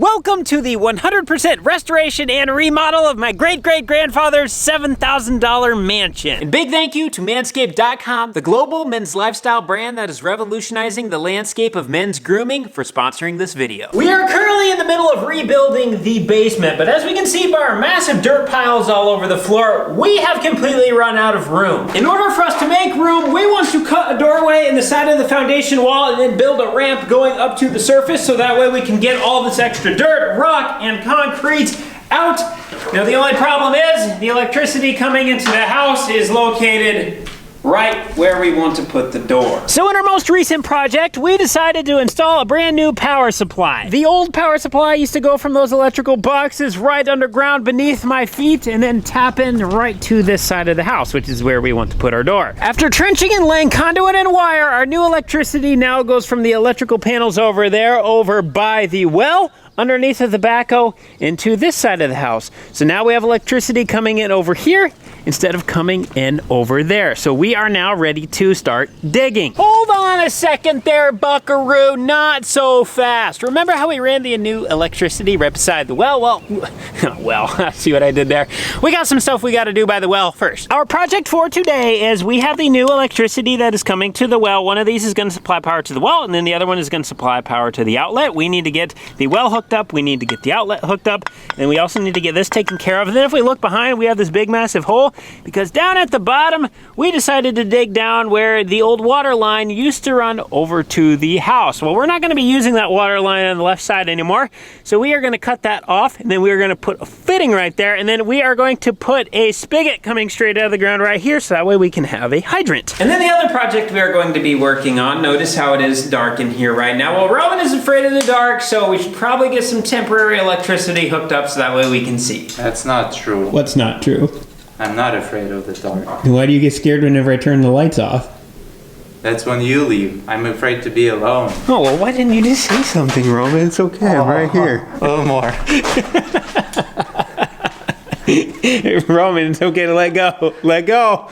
Welcome to the 100% restoration and remodel of my great-great-grandfather's $7,000 mansion. And big thank you to Manscaped.com, the global men's lifestyle brand that is revolutionizing the landscape of men's grooming, for sponsoring this video. We are currently in the middle of rebuilding the basement, but as we can see by our massive dirt piles all over the floor, we have completely run out of room. In order for us to make room, we want to cut a doorway in the side of the foundation wall and then build a ramp going up to the surface so that way we can get all this extra dirt, rock, and concrete out. Now the only problem is the electricity coming into the house is located right where we want to put the door. So in our most recent project, we decided to install a brand new power supply. The old power supply used to go from those electrical boxes right underground beneath my feet and then tap in right to this side of the house, which is where we want to put our door. After trenching and laying conduit and wire, our new electricity now goes from the electrical panels over there, over by the well, underneath of the backhoe, into this side of the house. So now we have electricity coming in over here instead of coming in over there. So we are now ready to start digging. Hold on a second there, buckaroo, not so fast. Remember how we ran the new electricity right beside the well? Well, see what I did there? We got some stuff we gotta do by the well first. Our project for today is we have the new electricity that is coming to the well. One of these is gonna supply power to the well, and then the other one is gonna supply power to the outlet. We need to get the well hooked up, we need to get the outlet hooked up, and we also need to get this taken care of. And then if we look behind, we have this big massive hole, because down at the bottom, we decided to dig down where the old water line used to run over to the house. Well, we're not gonna be using that water line on the left side anymore, so we are gonna cut that off, and then we are gonna put a fitting right there, and then we are going to put a spigot coming straight out of the ground right here, so that way we can have a hydrant. And then the other project we are going to be working on, notice how it is dark in here right now. Well, Rowan is afraid of the dark, so we should probably get some temporary electricity hooked up so that way we can see. That's not true. What's not true? I'm not afraid of the dark. Why do you get scared whenever I turn the lights off? That's when you leave. I'm afraid to be alone. Oh, well, why didn't you just say something, Roman? It's okay, I'm right here. A little more. Roman, it's okay to let go. Let go.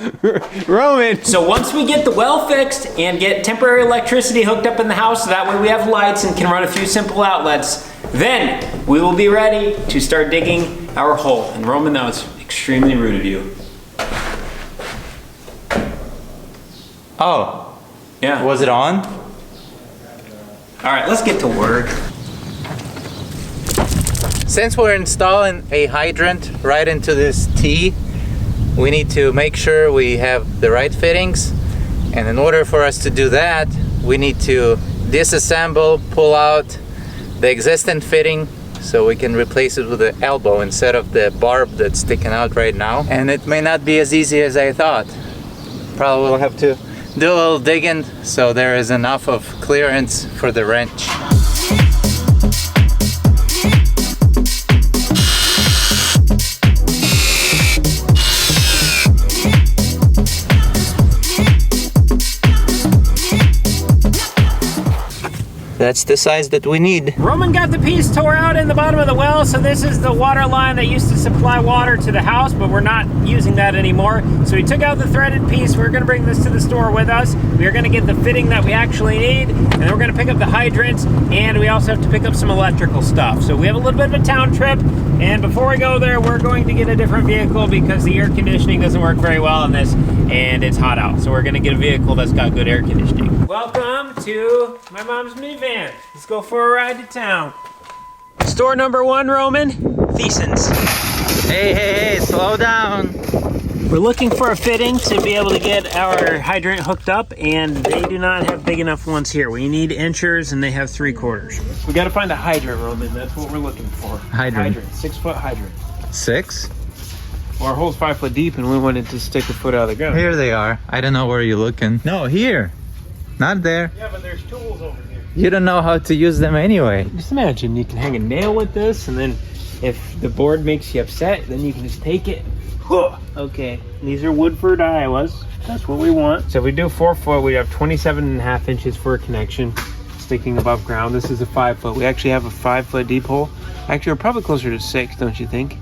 Roman. So once we get the well fixed and get temporary electricity hooked up in the house, so that way we have lights and can run a few simple outlets, then we will be ready to start digging our hole. And Roman, that was extremely rude of you. Oh. Yeah. Was it on? All right, let's get to work. Since we're installing a hydrant right into this T, we need to make sure we have the right fittings. And in order for us to do that, we need to disassemble, pull out the existing fitting so we can replace it with the elbow instead of the barb that's sticking out right now. And it may not be as easy as I thought. Probably will have to do a little digging so there is enough of clearance for the wrench. That's the size that we need. Roman got the piece tore out in the bottom of the well, so this is the water line that used to supply water to the house, but we're not using that anymore. So we took out the threaded piece. We're gonna bring this to the store with us. We are gonna get the fitting that we actually need, and then we're gonna pick up the hydrants, and we also have to pick up some electrical stuff. So we have a little bit of a town trip, and before we go there, we're going to get a different vehicle because the air conditioning doesn't work very well in this, and it's hot out. So we're gonna get a vehicle that's got good air conditioning. Welcome to my mom's minivan. Let's go for a ride to town. Store number 1, Roman, Thiessen's. Hey, slow down. We're looking for a fitting to be able to get our hydrant hooked up, and they do not have big enough ones here. We need inchers, and they have 3/4. We gotta find a hydrant, Roman. That's what we're looking for. Hydrant. 6-foot hydrant. 6? Well, our hole's 5 foot deep, and we wanted to stick a foot out of the ground. Here they are. I don't know where you're looking. No, here. Not there. Yeah, but there's tools over here. You don't know how to use them anyway. Just imagine, you can hang a nail with this, and then if the board makes you upset, then you can just take it. Okay, these are Woodford, Iowas. That's what we want. So if we do 4 foot, we have 27.5 inches for a connection sticking above ground. This is a 5 foot. We actually have a 5 foot deep hole. Actually, we're probably closer to 6, don't you think?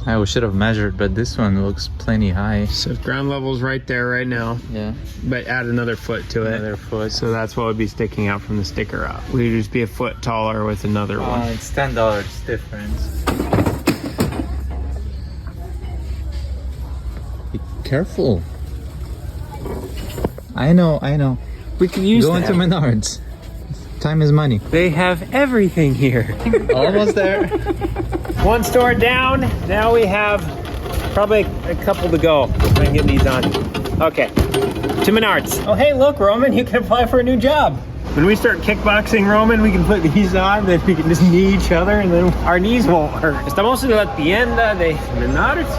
I should have measured, but this one looks plenty high. So ground level's right there right now. Yeah. But add another foot to it. Another foot. So that's what would be sticking out from the sticker up. We'd just be a foot taller with another one. It's $10 difference. Be careful. I know. We could use Go into Menards. Time is money. They have everything here. Almost there. One store down. Now we have probably a couple to go. Try and get these on. Okay. To Menards. Oh, hey, look, Roman, you can apply for a new job. When we start kickboxing, Roman, we can put these on, then we can just knee each other, and then our knees won't hurt. Estamos en la tienda de Menards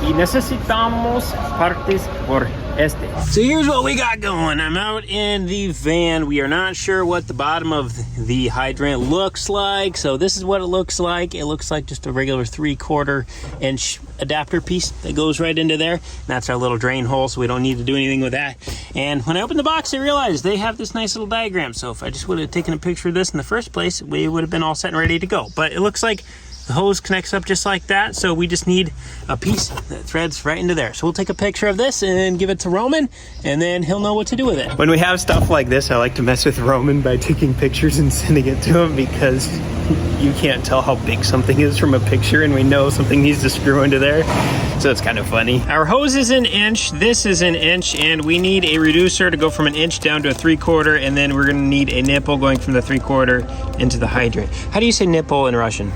y necesitamos partes por este. So here's what we got going. I'm out in the van. We are not sure what the bottom of the hydrant looks like. So this is what it looks like. It looks like just a regular 3/4 inch adapter piece that goes right into there. And that's our little drain hole, so we don't need to do anything with that. And when I opened the box, I realized they have this nice little diagram. So if I just would have taken a picture of this in the first place, we would have been all set and ready to go. But it looks like the hose connects up just like that, so we just need a piece that threads right into there. So we'll take a picture of this and give it to Roman, and then he'll know what to do with it. When we have stuff like this, I like to mess with Roman by taking pictures and sending it to him, because you can't tell how big something is from a picture, and we know something needs to screw into there. So it's kind of funny. Our hose is an inch, this is an inch, and we need a reducer to go from an inch down to a 3/4, and then we're gonna need a nipple going from the 3/4 into the hydrant. How do you say nipple in Russian?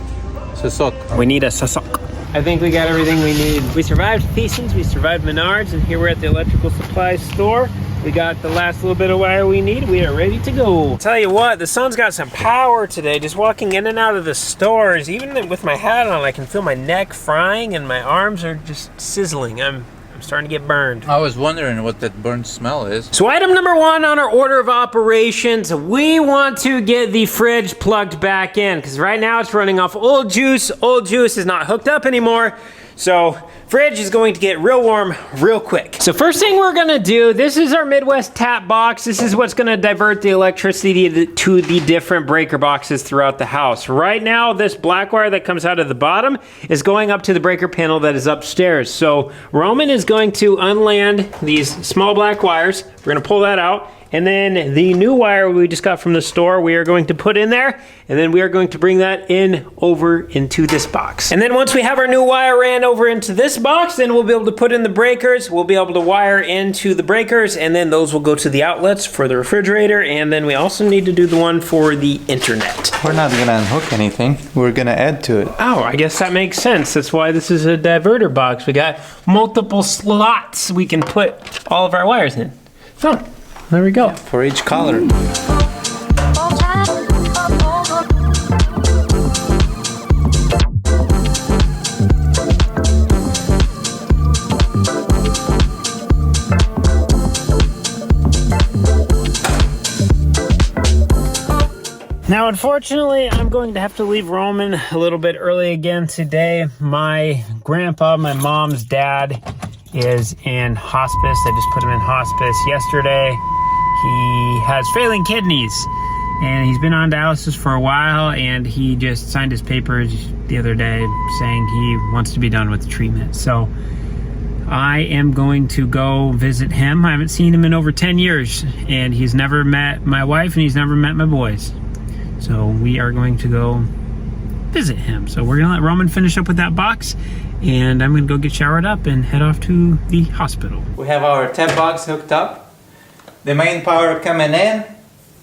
Sosok. We need a sosok. I think we got everything we need. We survived Thiessen, we survived Menards, and here we're at the electrical supply store. We got the last little bit of wire we need. We are ready to go. Tell you what, the sun's got some power today. Just walking in and out of the stores, even with my hat on, I can feel my neck frying and my arms are just sizzling. I'm starting to get burned. I was wondering what that burnt smell is. So item number 1 on our order of operations, we want to get the fridge plugged back in, because right now it's running off old juice. Old juice is not hooked up anymore. So fridge is going to get real warm real quick. So first thing we're gonna do, this is our Midwest tap box. This is what's gonna divert the electricity to the different breaker boxes throughout the house. Right now, this black wire that comes out of the bottom is going up to the breaker panel that is upstairs. So Roman is going to unland these small black wires. We're gonna pull that out. And then the new wire we just got from the store, we are going to put in there, and then we are going to bring that in over into this box. And then once we have our new wire ran over into this box, then we'll be able to put in the breakers, we'll be able to wire into the breakers, and then those will go to the outlets for the refrigerator, and then we also need to do the one for the internet. We're not gonna unhook anything. We're gonna add to it. Oh, I guess that makes sense. That's why this is a diverter box. We got multiple slots we can put all of our wires in. Oh. There we go. For each color. Now, unfortunately, I'm going to have to leave Roman a little bit early again today. My grandpa, my mom's dad, is in hospice. I just put him in hospice yesterday. He has failing kidneys, and he's been on dialysis for a while, and he just signed his papers the other day saying he wants to be done with the treatment. So I am going to go visit him. I haven't seen him in over 10 years, and he's never met my wife, and he's never met my boys. So we are going to go visit him. So we're gonna let Roman finish up with that box, and I'm gonna go get showered up and head off to the hospital. We have our tap box hooked up. The main power coming in,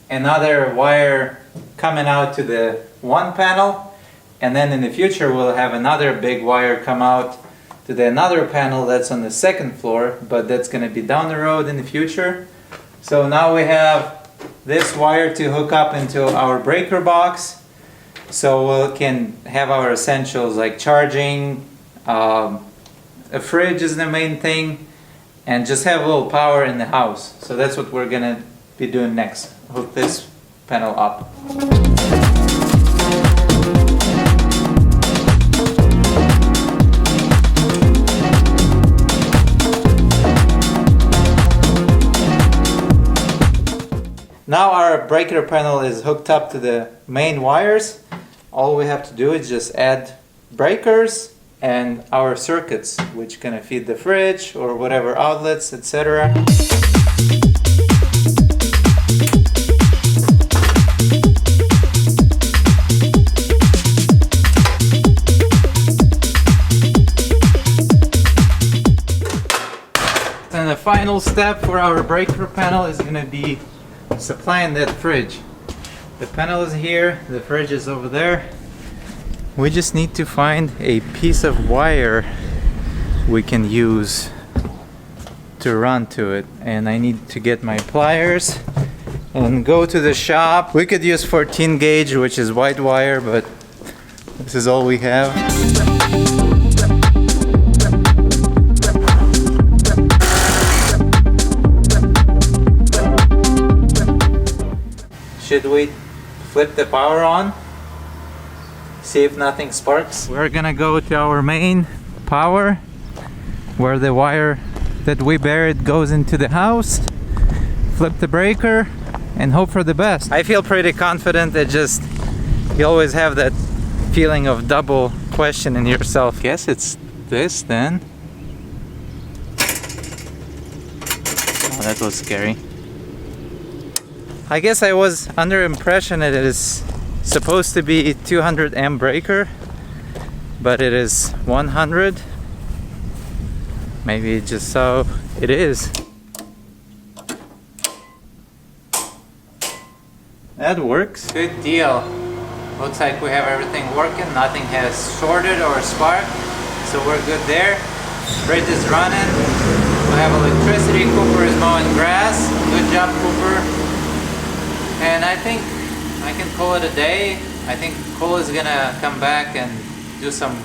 another wire coming out to the one panel, and then in the future we'll have another big wire come out to the another panel that's on the second floor, but that's going to be down the road in the future. So now we have this wire to hook up into our breaker box, so we can have our essentials like charging, a fridge is the main thing, and just have a little power in the house. So that's what we're gonna be doing next. Hook this panel up. Now our breaker panel is hooked up to the main wires. All we have to do is just add breakers and our circuits, which gonna feed the fridge or whatever outlets, etc. And the final step for our breaker panel is gonna be supplying that fridge. The panel is here, the fridge is over there. We just need to find a piece of wire we can use to run to it. And I need to get my pliers and go to the shop. We could use 14 gauge, which is white wire, but this is all we have. Should we flip the power on? See if nothing sparks? We're gonna go to our main power where the wire that we buried goes into the house, flip the breaker and hope for the best. I feel pretty confident. That just, you always have that feeling of double questioning yourself. Guess it's this then. Oh, that was scary. I guess I was under impression that it is supposed to be 200 amp breaker, but it is 100. Maybe just so it is. That works. Good deal. Looks like we have everything working. Nothing has shorted or sparked, so we're good there. Fridge is running. We have electricity. Cooper is mowing grass. Good job, Cooper. And I think I can call it a day. I think Cole is gonna come back and do some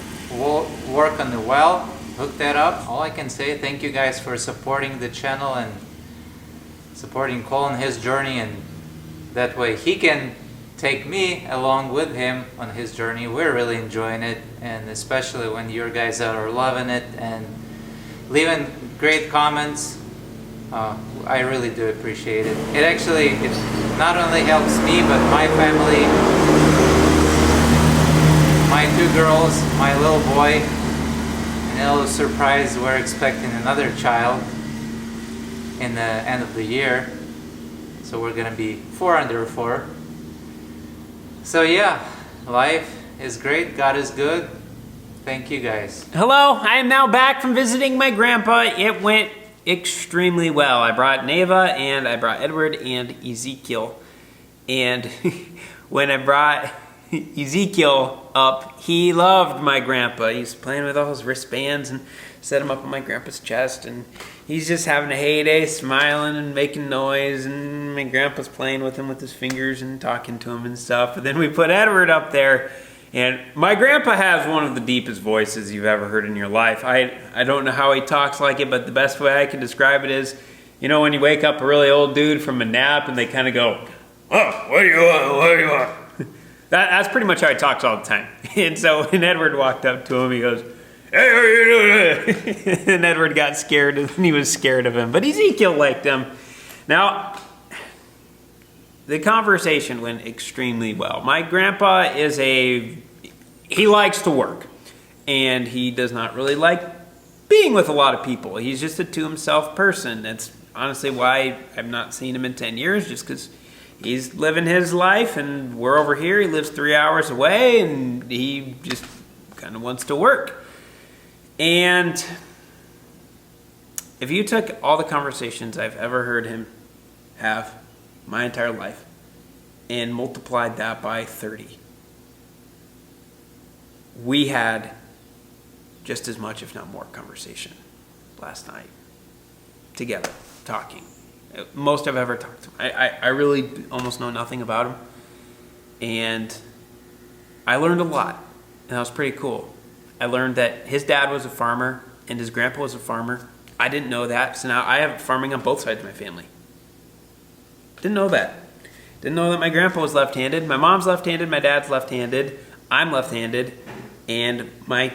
work on the well, hook that up. All I can say, thank you guys for supporting the channel and supporting Cole on his journey, and that way he can take me along with him on his journey. We're really enjoying it, and especially when you guys are loving it and leaving great comments. I really do appreciate it. It not only helps me, but my family, my 2 girls, my little boy, and a little surprise, we're expecting another child in the end of the year. So we're gonna be 4 under 4. So yeah, life is great, God is good. Thank you guys. Hello, I am now back from visiting my grandpa. It went extremely well. I brought Neva and I brought Edward and Ezekiel. And when I brought Ezekiel up, he loved my grandpa. He's playing with all his wristbands and set him up on my grandpa's chest, and he's just having a heyday, smiling and making noise, and my grandpa's playing with him with his fingers and talking to him and stuff. But then we put Edward up there, and my grandpa has one of the deepest voices you've ever heard in your life. I don't know how he talks like it, but the best way I can describe it is, you know, when you wake up a really old dude from a nap and they kind of go, "Oh, what do you want? What do you want?" That's pretty much how he talks all the time. And so when Edward walked up to him, he goes, "Hey, how are you doing?" And Edward got scared, and he was scared of him. But Ezekiel liked him. Now, the conversation went extremely well. My grandpa he likes to work, and he does not really like being with a lot of people. He's just a to himself person. That's honestly why I've not seen him in 10 years, just because he's living his life, and we're over here. He lives 3 hours away, and he just kind of wants to work. And if you took all the conversations I've ever heard him have my entire life and multiplied that by 30, we had just as much, if not more, conversation last night together, talking. Most I've ever talked to him. I really almost know nothing about him, and I learned a lot, and that was pretty cool. I learned that his dad was a farmer and his grandpa was a farmer. I didn't know that, so now I have farming on both sides of my family. Didn't know that. Didn't know that my grandpa was left-handed. My mom's left-handed, my dad's left-handed, I'm left-handed, and my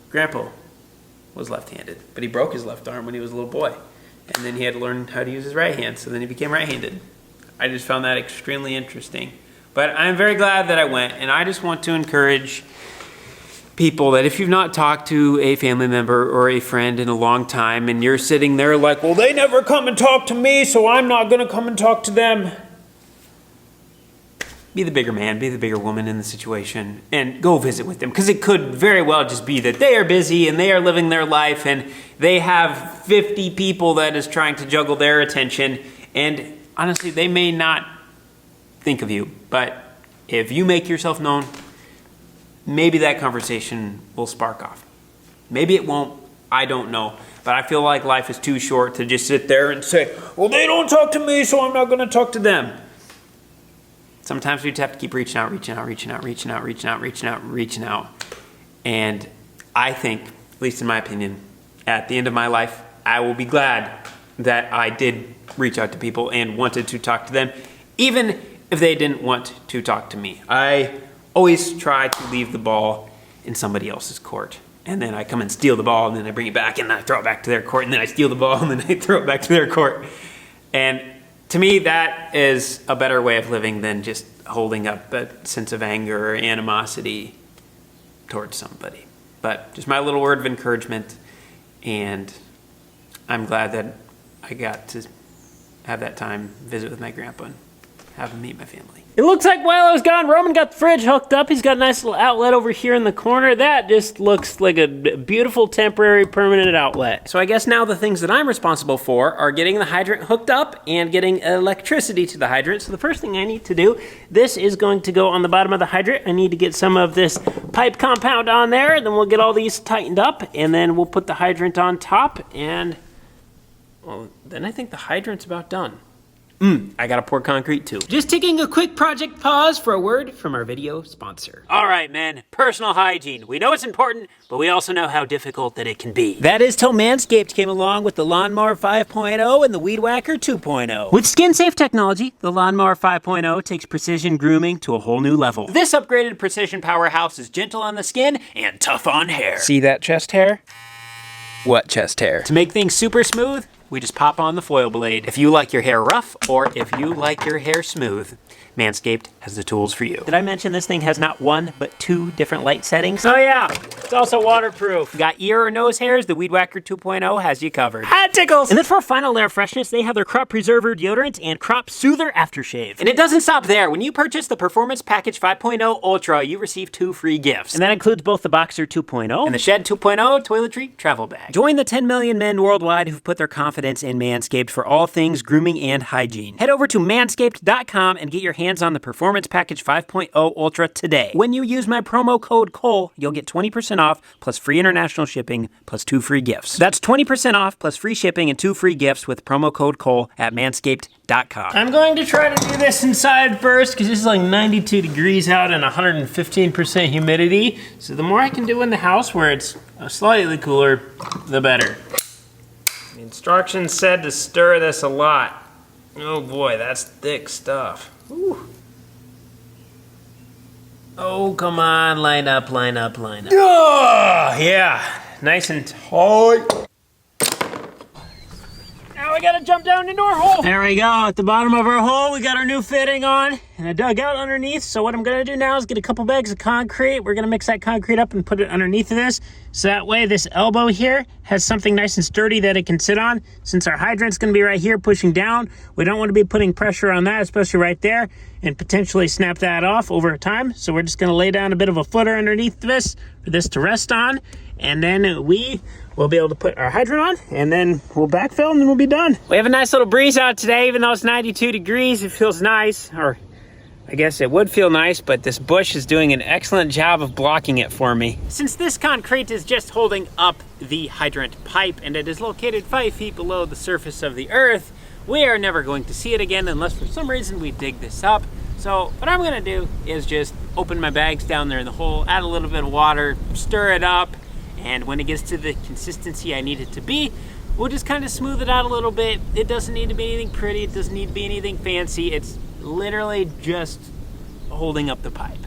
grandpa was left-handed, but he broke his left arm when he was a little boy. And then he had to learn how to use his right hand, so then he became right-handed. I just found that extremely interesting. But I'm very glad that I went, and I just want to encourage people that if you've not talked to a family member or a friend in a long time and you're sitting there like, well, they never come and talk to me, so I'm not gonna come and talk to them. Be the bigger man, be the bigger woman in the situation and go visit with them, because it could very well just be that they are busy and they are living their life and they have 50 people that is trying to juggle their attention, and honestly, they may not think of you, but if you make yourself known, maybe that conversation will spark off. Maybe it won't, I don't know. But I feel like life is too short to just sit there and say, well, they don't talk to me, so I'm not gonna talk to them. Sometimes we just have to keep reaching out. And I think, at least in my opinion, at the end of my life, I will be glad that I did reach out to people and wanted to talk to them, even if they didn't want to talk to me. I always try to leave the ball in somebody else's court. And then I come and steal the ball, and then I bring it back, and I throw it back to their court, and then I steal the ball, and then I throw it back to their court. And to me, that is a better way of living than just holding up a sense of anger or animosity towards somebody. But just my little word of encouragement, and I'm glad that I got to have that time visit with my grandpa and have him meet my family. It looks like while I was gone, Roman got the fridge hooked up. He's got a nice little outlet over here in the corner. That just looks like a beautiful temporary permanent outlet. So I guess now the things that I'm responsible for are getting the hydrant hooked up and getting electricity to the hydrant. So the first thing I need to do, this is going to go on the bottom of the hydrant. I need to get some of this pipe compound on there, then we'll get all these tightened up, and then we'll put the hydrant on top, and well, then I think the hydrant's about done. I gotta pour concrete too. Just taking a quick project pause for a word from our video sponsor. All right, men, personal hygiene. We know it's important, but we also know how difficult that it can be. That is till Manscaped came along with the Lawnmower 5.0 and the Weed Whacker 2.0. With skin-safe technology, the Lawnmower 5.0 takes precision grooming to a whole new level. This upgraded precision powerhouse is gentle on the skin and tough on hair. See that chest hair? What chest hair? To make things super smooth, we just pop on the foil blade. If you like your hair rough, or if you like your hair smooth, Manscaped has the tools for you. Did I mention this thing has not one, but 2 different light settings? Oh yeah, it's also waterproof. Got ear or nose hairs? The Weed Whacker 2.0 has you covered. Ah, tickles! And then for a final layer of freshness, they have their Crop Preserver deodorant and Crop Soother aftershave. And it doesn't stop there. When you purchase the Performance Package 5.0 Ultra, you receive 2 free gifts. And that includes both the Boxer 2.0 and the Shed 2.0 toiletry travel bag. Join the 10 million men worldwide who've put their confidence in Manscaped for all things grooming and hygiene. Head over to manscaped.com and get your hands on the Performance Package 5.0 Ultra today. When you use my promo code COLE, you'll get 20% off plus free international shipping plus 2 free gifts. That's 20% off plus free shipping and 2 free gifts with promo code COLE at manscaped.com. I'm going to try to do this inside first because it's like 92 degrees out and 115% humidity. So the more I can do in the house where it's slightly cooler, the better. The instructions said to stir this a lot. Oh boy, that's thick stuff. Ooh. Oh, come on, line up. Oh, yeah, nice and tight. Now we gotta jump down into our hole. There we go, at the bottom of our hole, we got our new fitting on, and I dug out underneath, so what I'm gonna do now is get a couple bags of concrete. We're gonna mix that concrete up and put it underneath of this, so that way this elbow here has something nice and sturdy that it can sit on. Since our hydrant's gonna be right here pushing down, we don't wanna be putting pressure on that, especially right there, and potentially snap that off over time. So we're just gonna lay down a bit of a footer underneath this for this to rest on, and then we will be able to put our hydrant on, and then we'll backfill, and then we'll be done. We have a nice little breeze out today, even though it's 92 degrees, it feels nice, or I guess it would feel nice, but this bush is doing an excellent job of blocking it for me. Since this concrete is just holding up the hydrant pipe, and it is located 5 feet below the surface of the earth, we are never going to see it again unless for some reason we dig this up. So what I'm gonna do is just open my bags down there in the hole, add a little bit of water, stir it up, and when it gets to the consistency I need it to be, we'll just kind of smooth it out a little bit. It doesn't need to be anything pretty, it doesn't need to be anything fancy, it's literally just holding up the pipe.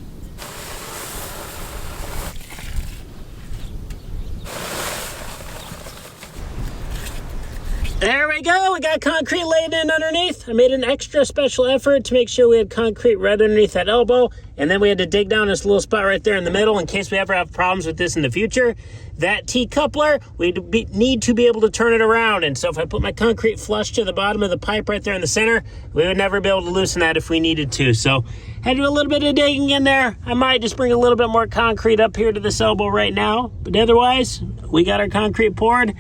There we go, we got concrete laid in underneath. I made an extra special effort to make sure we had concrete right underneath that elbow, and then we had to dig down this little spot right there in the middle in case we ever have problems with this in the future. That T-coupler, we need to be able to turn it around, and so if I put my concrete flush to the bottom of the pipe right there in the center, we would never be able to loosen that if we needed to. So had to do a little bit of digging in there. I might just bring a little bit more concrete up here to this elbow right now, but otherwise, we got our concrete poured.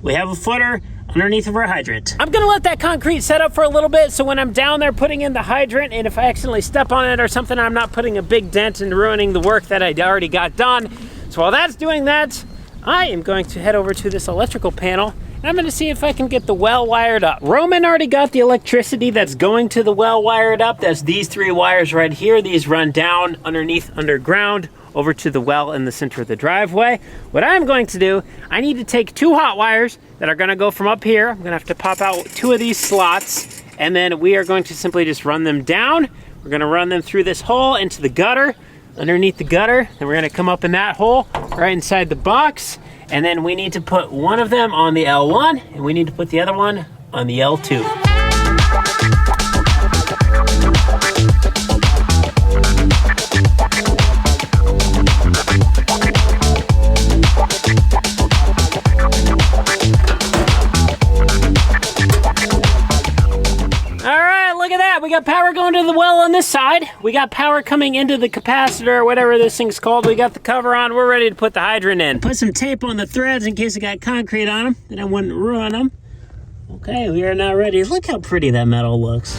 We have a footer underneath of our hydrant. I'm gonna let that concrete set up for a little bit so when I'm down there putting in the hydrant, and if I accidentally step on it or something, I'm not putting a big dent and ruining the work that I already got done. So while that's doing that, I am going to head over to this electrical panel and I'm gonna see if I can get the well wired up. Roman already got the electricity that's going to the well wired up. That's these 3 wires right here. These run down underneath underground over to the well in the center of the driveway. What I'm going to do, I need to take 2 hot wires that are gonna go from up here. I'm gonna have to pop out 2 of these slots, and then we are going to simply just run them down. We're gonna run them through this hole into the gutter, underneath the gutter, then we're gonna come up in that hole, right inside the box, and then we need to put one of them on the L1, and we need to put the other one on the L2. We got power going to the well on this side. We got power coming into the capacitor, or whatever this thing's called. We got the cover on. We're ready to put the hydrant in. Put some tape on the threads in case it got concrete on them, then I wouldn't ruin them. Okay, we are now ready. Look how pretty that metal looks.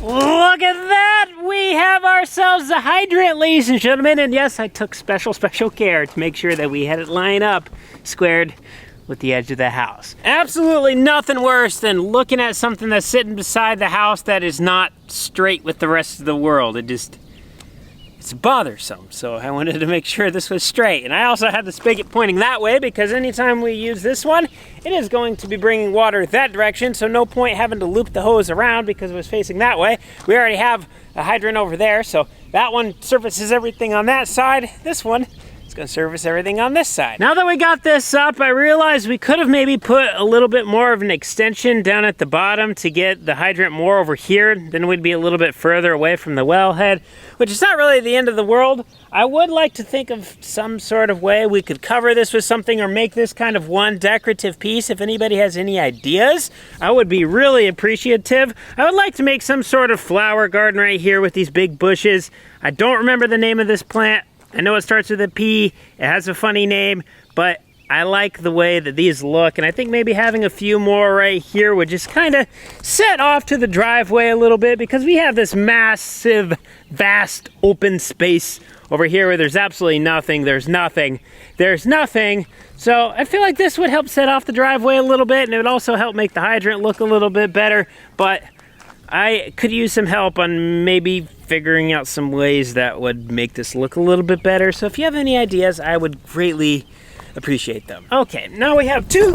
Look at that! We have ourselves a hydrant, ladies and gentlemen, and yes, I took special care to make sure that we had it line up squared with the edge of the house. Absolutely nothing worse than looking at something that's sitting beside the house that is not straight with the rest of the world. It's bothersome, so I wanted to make sure this was straight. And I also had the spigot pointing that way because anytime we use this one, it is going to be bringing water that direction, so no point having to loop the hose around because it was facing that way. We already have a hydrant over there, so that one services everything on that side. This one is going to service everything on this side. Now that we got this up, I realized we could have maybe put a little bit more of an extension down at the bottom to get the hydrant more over here. Then we'd be a little bit further away from the wellhead, which is not really the end of the world. I would like to think of some sort of way we could cover this with something or make this kind of one decorative piece. If anybody has any ideas, I would be really appreciative. I would like to make some sort of flower garden right here with these big bushes. I don't remember the name of this plant. I know it starts with a P, it has a funny name, but I like the way that these look, and I think maybe having a few more right here would just kind of set off to the driveway a little bit, because we have this massive, vast open space over here where there's absolutely nothing, there's nothing. So I feel like this would help set off the driveway a little bit, and it would also help make the hydrant look a little bit better, but I could use some help on maybe figuring out some ways that would make this look a little bit better. So if you have any ideas, I would greatly appreciate them. Okay, now we have 2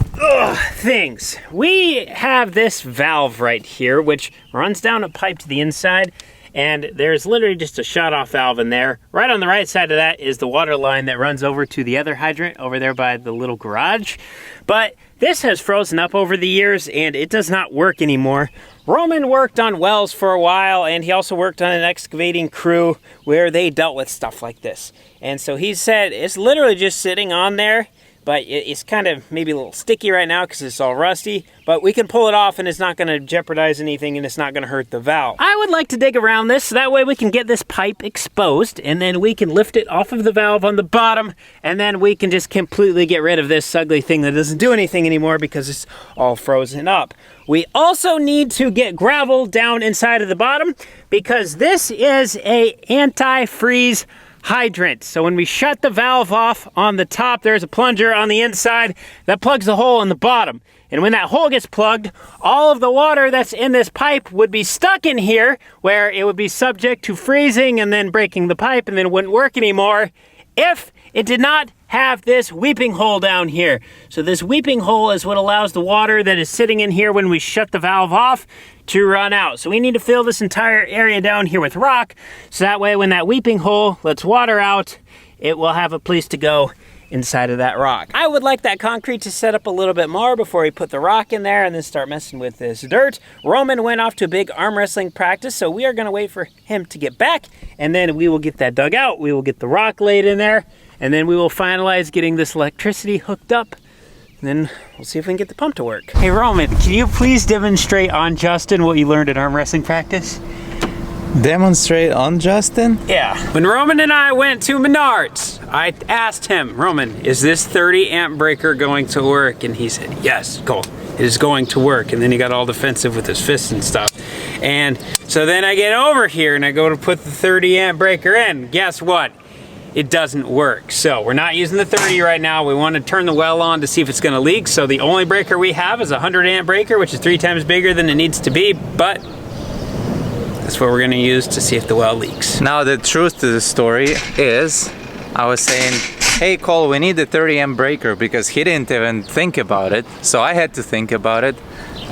things. We have this valve right here, which runs down a pipe to the inside, and there's literally just a shut-off valve in there. Right on the right side of that is the water line that runs over to the other hydrant over there by the little garage. But this has frozen up over the years, and it does not work anymore. Roman worked on wells for a while, and he also worked on an excavating crew where they dealt with stuff like this. And so he said it's literally just sitting on there, but it's kind of maybe a little sticky right now because it's all rusty, but we can pull it off and it's not going to jeopardize anything and it's not going to hurt the valve. I would like to dig around this so that way we can get this pipe exposed, and then we can lift it off of the valve on the bottom, and then we can just completely get rid of this ugly thing that doesn't do anything anymore because it's all frozen up. We also need to get gravel down inside of the bottom because this is a anti-freeze hydrant. So when we shut the valve off on the top, there's a plunger on the inside that plugs the hole in the bottom. And when that hole gets plugged, all of the water that's in this pipe would be stuck in here, where it would be subject to freezing and then breaking the pipe, and then it wouldn't work anymore if it did not have this weeping hole down here. So this weeping hole is what allows the water that is sitting in here when we shut the valve off to run out. So we need to fill this entire area down here with rock, so that way when that weeping hole lets water out, it will have a place to go inside of that rock. I would like that concrete to set up a little bit more before we put the rock in there and then start messing with this dirt. Roman went off to a big arm wrestling practice, so we are gonna wait for him to get back, and then we will get that dug out, we will get the rock laid in there, and then we will finalize getting this electricity hooked up, and then we'll see if we can get the pump to work. Hey Roman, can you please demonstrate on Justin what you learned at arm wrestling practice? Demonstrate on Justin? Yeah. When Roman and I went to Menards, I asked him, Roman, is this 30 amp breaker going to work? And he said, yes, Cole, it is going to work. And then he got all defensive with his fists and stuff. And so then I get over here and I go to put the 30 amp breaker in. Guess what? It doesn't work. So we're not using the 30 right now. We want to turn the well on to see if it's going to leak. So the only breaker we have is a 100 amp breaker, which is 3 times bigger than it needs to be, but that's what we're gonna use to see if the well leaks. Now the truth to the story is, I was saying, hey Cole, we need the 30 amp breaker, because he didn't even think about it. So I had to think about it.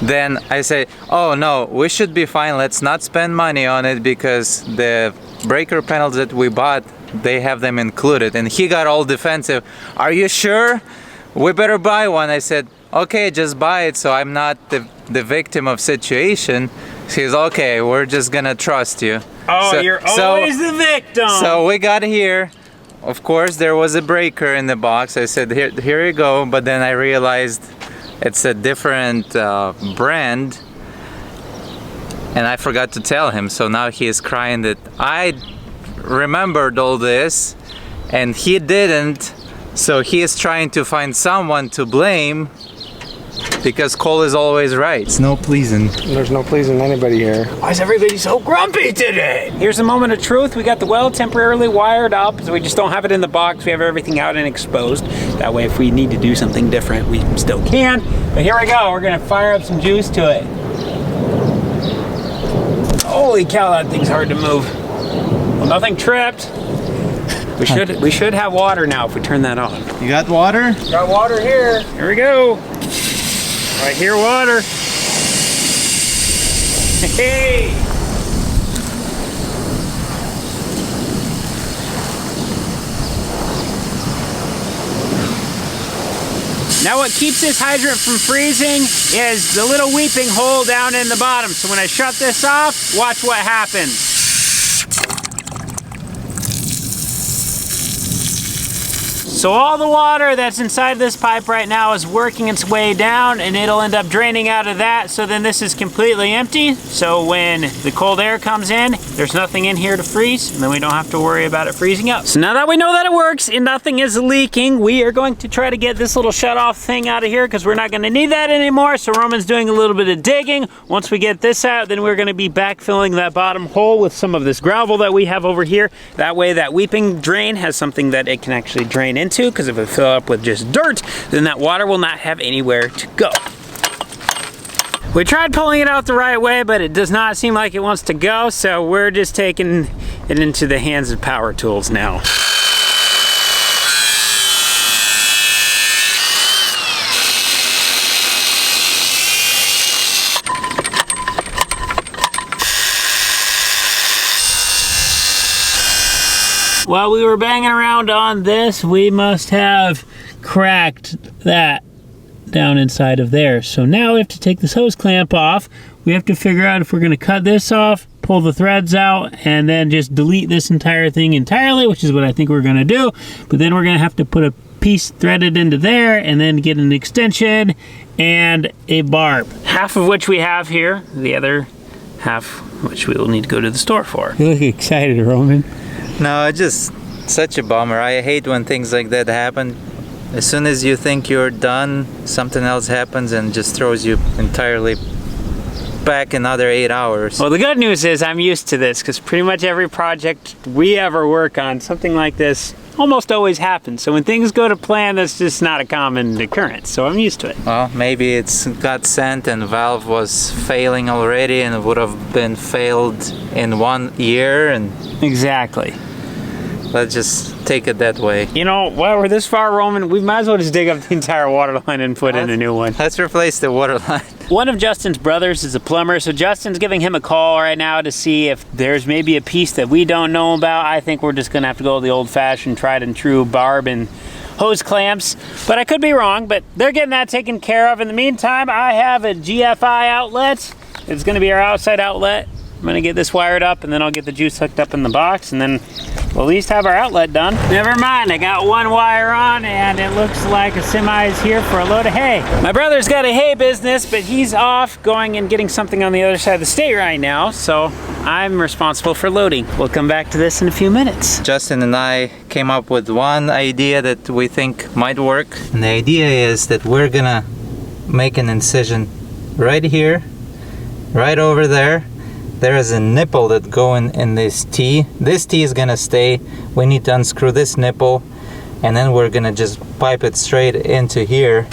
Then I say, oh no, we should be fine. Let's not spend money on it because the breaker panels that we bought, they have them included. And he got all defensive. Are you sure? We better buy one. I said, okay, just buy it so I'm not the victim of situation. He's okay, we're just gonna trust you. Oh, you're always the victim. So we got here. Of course, there was a breaker in the box. I said, here you go. But then I realized it's a different brand. And I forgot to tell him. So now he is crying that I remembered all this and he didn't. So he is trying to find someone to blame, because Cole is always right. It's no pleasing. There's no pleasing anybody here. Why is everybody so grumpy today? Here's a moment of truth. We got the well temporarily wired up, so we just don't have it in the box. We have everything out and exposed. That way, if we need to do something different, we still can. But here we go. We're gonna fire up some juice to it. Holy cow, that thing's hard to move. Well, nothing tripped. We should have water now if we turn that on. You got water? Got water here. Here we go. I hear water. Hey! Now what keeps this hydrant from freezing is the little weeping hole down in the bottom. So when I shut this off, watch what happens. So all the water that's inside this pipe right now is working its way down, and it'll end up draining out of that. So then this is completely empty. So when the cold air comes in, there's nothing in here to freeze, and then we don't have to worry about it freezing up. So now that we know that it works and nothing is leaking, we are going to try to get this little shut off thing out of here, because we're not going to need that anymore. So Roman's doing a little bit of digging. Once we get this out, then we're going to be backfilling that bottom hole with some of this gravel that we have over here. That way that weeping drain has something that it can actually drain into, because if it fill up with just dirt, then that water will not have anywhere to go. We tried pulling it out the right way, but it does not seem like it wants to go, so we're just taking it into the hands of power tools now. While we were banging around on this, we must have cracked that down inside of there. So now we have to take this hose clamp off. We have to figure out if we're gonna cut this off, pull the threads out, and then just delete this entire thing entirely, which is what I think we're gonna do. But then we're gonna have to put a piece threaded into there and then get an extension and a barb. Half of which we have here, the other half which we will need to go to the store for. You look excited, Roman. No, it's just such a bummer. I hate when things like that happen. As soon as you think you're done, something else happens and just throws you entirely back another 8 hours. Well, the good news is I'm used to this, because pretty much every project we ever work on, something like this almost always happens. So when things go to plan, that's just not a common occurrence. So I'm used to it. Well, maybe it's got sent and valve was failing already and would have been failed in 1 year. And exactly. let's just take it that way. You know, while we're this far, Roman, we might as well just dig up the entire water line and put in a new one. Let's replace the water line. One of Justin's brothers is a plumber, so Justin's giving him a call right now to see if there's maybe a piece that we don't know about. I think we're just gonna have to go the old-fashioned, tried and true barb and hose clamps, but I could be wrong, but they're getting that taken care of. In the meantime, I have a GFI outlet. It's gonna be our outside outlet. I'm gonna get this wired up, and then I'll get the juice hooked up in the box, and then we'll at least have our outlet done. Never mind, I got one wire on, and it looks like a semi is here for a load of hay. My brother's got a hay business, but he's off going and getting something on the other side of the state right now, so I'm responsible for loading. We'll come back to this in a few minutes. Justin and I came up with one idea that we think might work. And the idea is that we're gonna make an incision right here, right over there. There is a nipple that going in this T. This T is gonna stay. We need to unscrew this nipple, and then we're gonna just pipe it straight into here.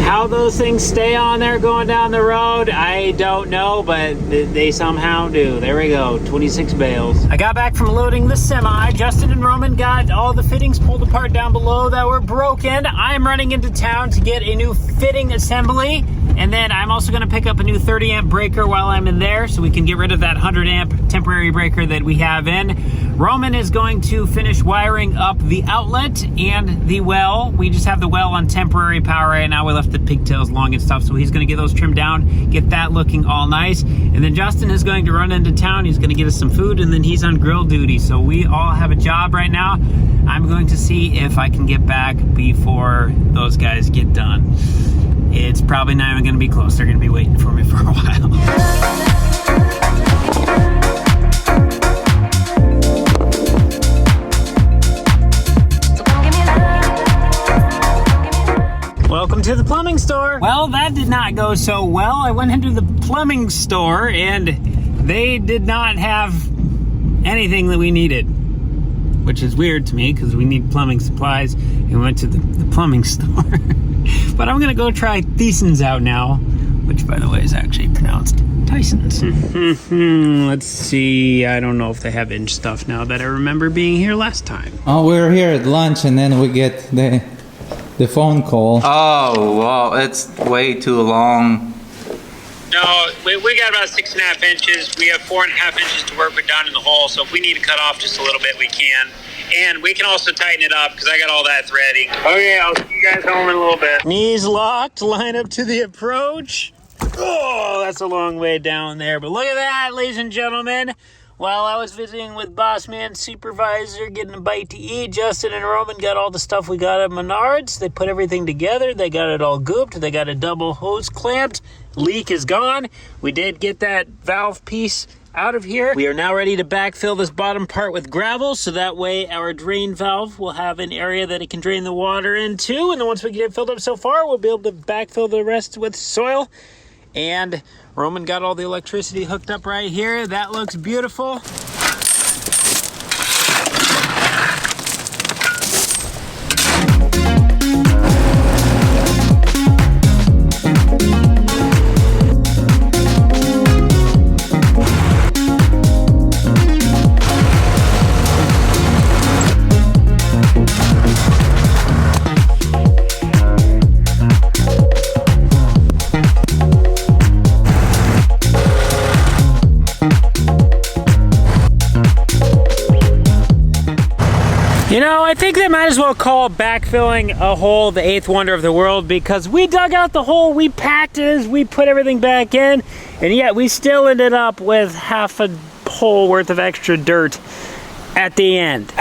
How those things stay on there going down the road, I don't know, but they somehow do. There we go, 26 bales. I got back from loading the semi. Justin and Roman got all the fittings pulled apart down below that were broken. I'm running into town to get a new fitting assembly, and then I'm also gonna pick up a new 30 amp breaker while I'm in there so we can get rid of that 100 amp temporary breaker that we have in. Roman is going to finish wiring up the outlet and the well. We just have the well on temporary power right now. We left the pigtails long and stuff, so he's gonna get those trimmed down, get that looking all nice. And then Justin is going to run into town. He's gonna get us some food, and then he's on grill duty. So we all have a job right now. I'm going to see if I can get back before those guys get done. It's probably not even gonna be close. They're gonna be waiting for me for a while. Welcome to the plumbing store. Well, that did not go so well. I went into the plumbing store and they did not have anything that we needed, which is weird to me because we need plumbing supplies, and we went to the plumbing store. But I'm gonna go try Thiesen's out now, which by the way is actually pronounced Tyson's. Let's see, I don't know if they have inch stuff now that I remember being here last time. Oh, we're here at lunch and then we get the phone call. Oh, wow, it's way too long. No, we got about 6.5 inches. We have 4.5 inches to work with down in the hole, so if we need to cut off just a little bit, we can. And we can also tighten it up because I got all that threading. Okay, I'll see you guys home in a little bit. Knees locked, line up to the approach. Oh, that's a long way down there. But look at that, ladies and gentlemen. While I was visiting with Boss Man Supervisor, getting a bite to eat, Justin and Roman got all the stuff we got at Menards. They put everything together. They got it all gooped. They got a double hose clamped. Leak is gone. We did get that valve piece out of here. We are now ready to backfill this bottom part with gravel, so that way our drain valve will have an area that it can drain the water into. And then once we get it filled up so far, we'll be able to backfill the rest with soil. And Roman got all the electricity hooked up right here. That looks beautiful. You know, I think they might as well call backfilling a hole the 8th wonder of the world, because we dug out the hole, we packed it, we put everything back in, and yet we still ended up with half a hole worth of extra dirt at the end.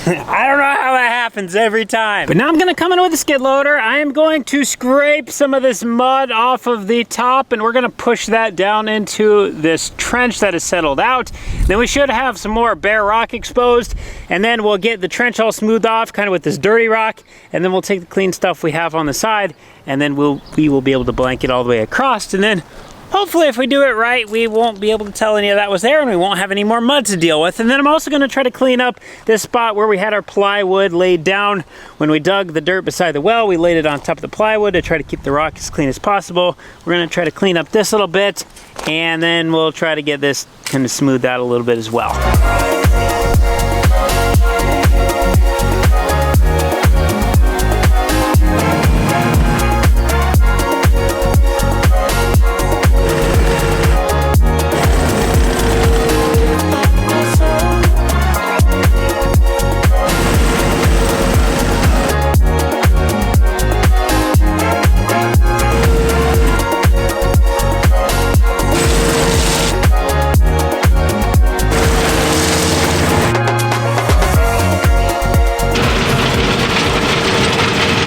I don't know how that happens every time. But now I'm gonna come in with a skid loader. I am going to scrape some of this mud off of the top, and we're gonna push that down into this trench that is settled out. Then we should have some more bare rock exposed, and then we'll get the trench all smoothed off, kind of with this dirty rock, and then we'll take the clean stuff we have on the side, and then we will be able to blanket all the way across, and then Hopefully if we do it right, we won't be able to tell any of that was there and we won't have any more mud to deal with. And then I'm also gonna try to clean up this spot where we had our plywood laid down. When we dug the dirt beside the well, we laid it on top of the plywood to try to keep the rock as clean as possible. We're gonna try to clean up this little bit, and then we'll try to get this kind of smoothed out a little bit as well.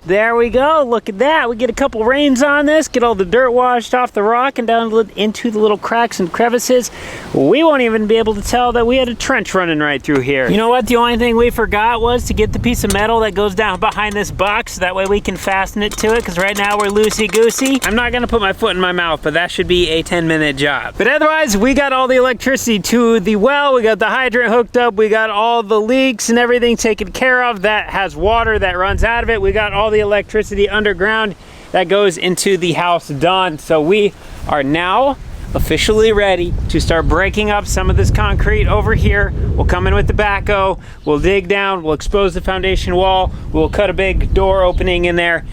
There we go, look at that. We get a couple rains on this, get all the dirt washed off the rock and down into the little cracks and crevices. We won't even be able to tell that we had a trench running right through here. You know what, the only thing we forgot was to get the piece of metal that goes down behind this box, so that way we can fasten it to it, because right now we're loosey-goosey. I'm not gonna put my foot in my mouth, but that should be a 10-minute job. But otherwise, we got all the electricity to the well, we got the hydrant hooked up, we got all the leaks and everything taken care of. That has water that runs out of it. We got all the electricity underground that goes into the house done. So we are now officially ready to start breaking up some of this concrete over here. We'll come in with the backhoe, we'll dig down, we'll expose the foundation wall, we'll cut a big door opening in there,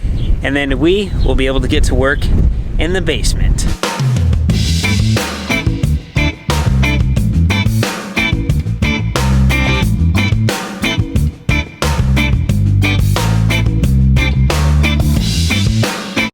and then we will be able to get to work in the basement.